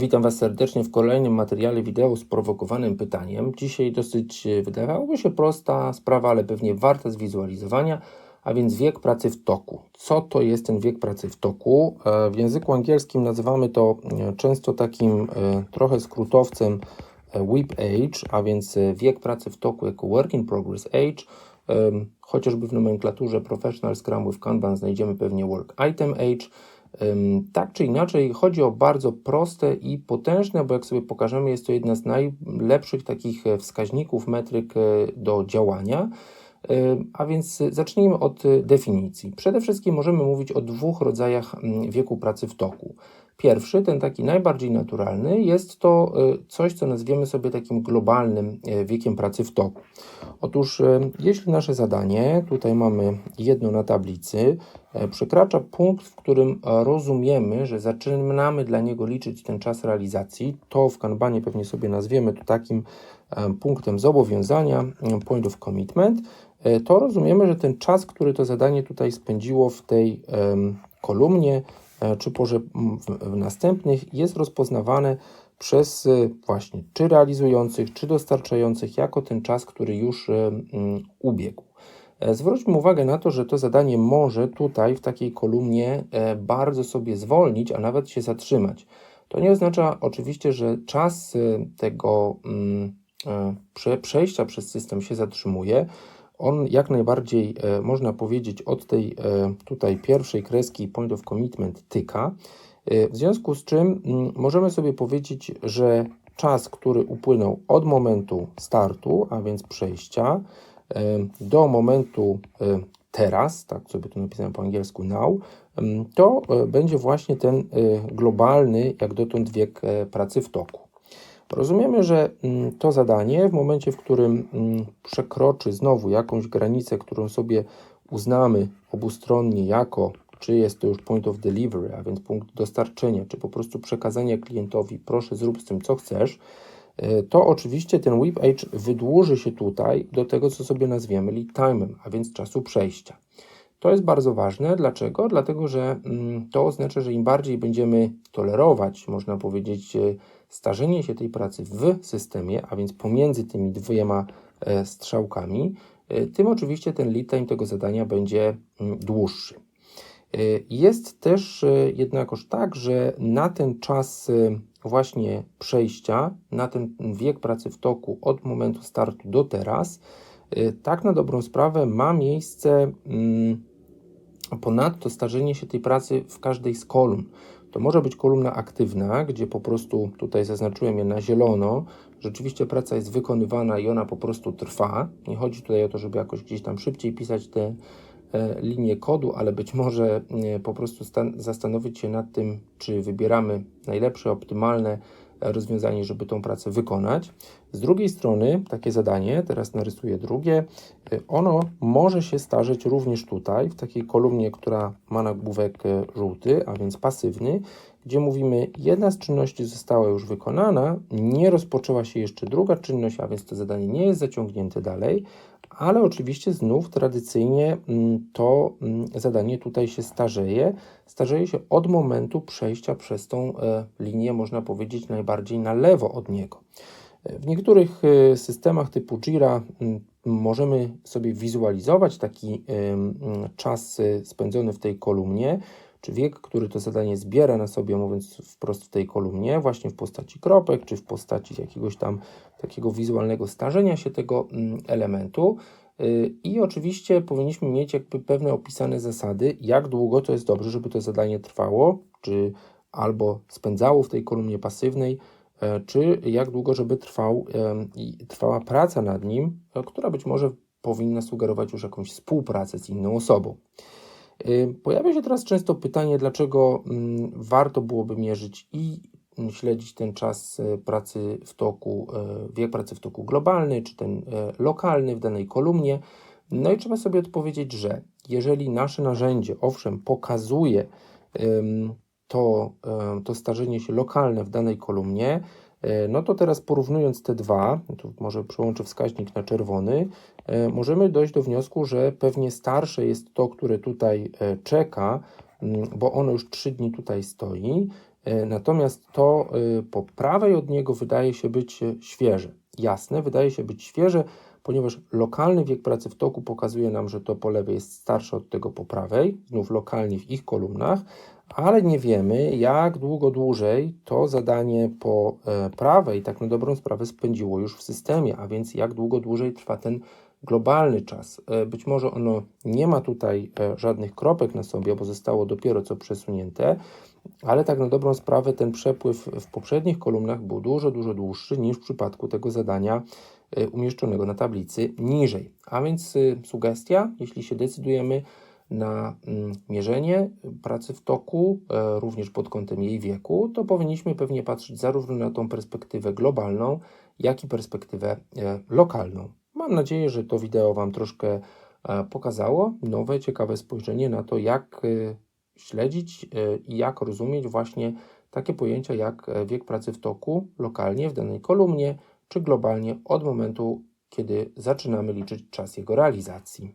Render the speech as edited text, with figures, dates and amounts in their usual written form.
Witam Was serdecznie w kolejnym materiale wideo sprowokowanym pytaniem. Dzisiaj dosyć wydawałoby się prosta sprawa, ale pewnie warta zwizualizowania, a więc wiek pracy w toku. Co to jest ten wiek pracy w toku? W języku angielskim nazywamy to często takim trochę skrótowcem WIP age, a więc wiek pracy w toku jako work in progress age. Chociażby w nomenklaturze Professional Scrum with Kanban znajdziemy pewnie work item age. Tak czy inaczej, chodzi o bardzo proste i potężne, bo jak sobie pokażemy, jest to jedna z najlepszych takich wskaźników, metryk do działania. A więc zacznijmy od definicji. Przede wszystkim możemy mówić o dwóch rodzajach wieku pracy w toku. Pierwszy, ten taki najbardziej naturalny, jest to coś, co nazwiemy sobie takim globalnym wiekiem pracy w toku. Otóż jeśli nasze zadanie, tutaj mamy jedno na tablicy, przekracza punkt, w którym rozumiemy, że zaczynamy dla niego liczyć ten czas realizacji, to w Kanbanie pewnie sobie nazwiemy to takim punktem zobowiązania, point of commitment, to rozumiemy, że ten czas, który to zadanie tutaj spędziło w tej kolumnie, czy porze w następnych, jest rozpoznawane przez właśnie czy realizujących, czy dostarczających jako ten czas, który już ubiegł. Zwróćmy uwagę na to, że to zadanie może tutaj w takiej kolumnie bardzo sobie zwolnić, a nawet się zatrzymać. To nie oznacza oczywiście, że czas tego przejścia przez system się zatrzymuje. On jak najbardziej, można powiedzieć, od tej tutaj pierwszej kreski point of commitment tyka. W związku z czym możemy sobie powiedzieć, że czas, który upłynął od momentu startu, a więc przejścia, do momentu teraz, tak sobie to napisałem po angielsku now, to będzie właśnie ten globalny, jak dotąd wiek pracy w toku. Rozumiemy, że to zadanie w momencie, w którym przekroczy znowu jakąś granicę, którą sobie uznamy obustronnie jako, czy jest to już point of delivery, a więc punkt dostarczenia, czy po prostu przekazania klientowi, proszę zrób z tym co chcesz, to oczywiście ten WIP age wydłuży się tutaj do tego, co sobie nazwiemy lead time'em, a więc czasu przejścia. To jest bardzo ważne. Dlaczego? Dlatego, że to oznacza, że im bardziej będziemy tolerować, można powiedzieć, starzenie się tej pracy w systemie, a więc pomiędzy tymi dwiema strzałkami, tym oczywiście ten lead time tego zadania będzie dłuższy. Jest też jednakoż tak, że na ten czas właśnie przejścia, na ten wiek pracy w toku od momentu startu do teraz, tak na dobrą sprawę ma miejsce ponadto starzenie się tej pracy w każdej z kolumn. To może być kolumna aktywna, gdzie po prostu tutaj zaznaczyłem je na zielono. Rzeczywiście praca jest wykonywana i ona po prostu trwa. Nie chodzi tutaj o to, żeby jakoś gdzieś tam szybciej pisać te linie kodu, ale być może po prostu zastanowić się nad tym, czy wybieramy najlepsze, optymalne rozwiązanie, żeby tą pracę wykonać. Z drugiej strony takie zadanie, teraz narysuję drugie, ono może się starzeć również tutaj, w takiej kolumnie, która ma nagłówek żółty, a więc pasywny, gdzie mówimy, jedna z czynności została już wykonana, nie rozpoczęła się jeszcze druga czynność, a więc to zadanie nie jest zaciągnięte dalej, ale oczywiście znów tradycyjnie to zadanie tutaj się starzeje. Starzeje się od momentu przejścia przez tą linię, można powiedzieć, najbardziej na lewo od niego. W niektórych systemach typu Jira możemy sobie wizualizować taki czas spędzony w tej kolumnie, czy wiek, który to zadanie zbiera na sobie, mówiąc wprost w tej kolumnie, właśnie w postaci kropek, czy w postaci jakiegoś tam takiego wizualnego starzenia się tego elementu. I oczywiście powinniśmy mieć jakby pewne opisane zasady, jak długo to jest dobrze, żeby to zadanie trwało, czy albo spędzało w tej kolumnie pasywnej, czy jak długo, żeby trwała praca nad nim, która być może powinna sugerować już jakąś współpracę z inną osobą. Pojawia się teraz często pytanie, dlaczego warto byłoby mierzyć i śledzić ten czas pracy w toku, wiek pracy w toku globalny, czy ten lokalny w danej kolumnie. No i trzeba sobie odpowiedzieć, że jeżeli nasze narzędzie, owszem, pokazuje to starzenie się lokalne w danej kolumnie, no to teraz porównując te dwa, tu może przełączę wskaźnik na czerwony, możemy dojść do wniosku, że pewnie starsze jest to, które tutaj czeka, bo ono już 3 dni tutaj stoi, Natomiast to po prawej od niego wydaje się być świeże. Jasne, wydaje się być świeże, ponieważ lokalny wiek pracy w toku pokazuje nam, że to po lewej jest starsze od tego po prawej, znów lokalnie w ich kolumnach, ale nie wiemy, jak długo dłużej to zadanie po prawej tak na dobrą sprawę spędziło już w systemie, a więc jak długo dłużej trwa ten globalny czas. Być może ono nie ma tutaj żadnych kropek na sobie, bo zostało dopiero co przesunięte, ale tak na dobrą sprawę ten przepływ w poprzednich kolumnach był dużo dłuższy niż w przypadku tego zadania umieszczonego na tablicy niżej. A więc sugestia, jeśli się decydujemy na mierzenie pracy w toku, również pod kątem jej wieku, to powinniśmy pewnie patrzeć zarówno na tą perspektywę globalną, jak i perspektywę lokalną. Mam nadzieję, że to wideo Wam troszkę pokazało nowe, ciekawe spojrzenie na to, jak śledzić i jak rozumieć właśnie takie pojęcia jak wiek pracy w toku lokalnie w danej kolumnie, czy globalnie od momentu, kiedy zaczynamy liczyć czas jego realizacji.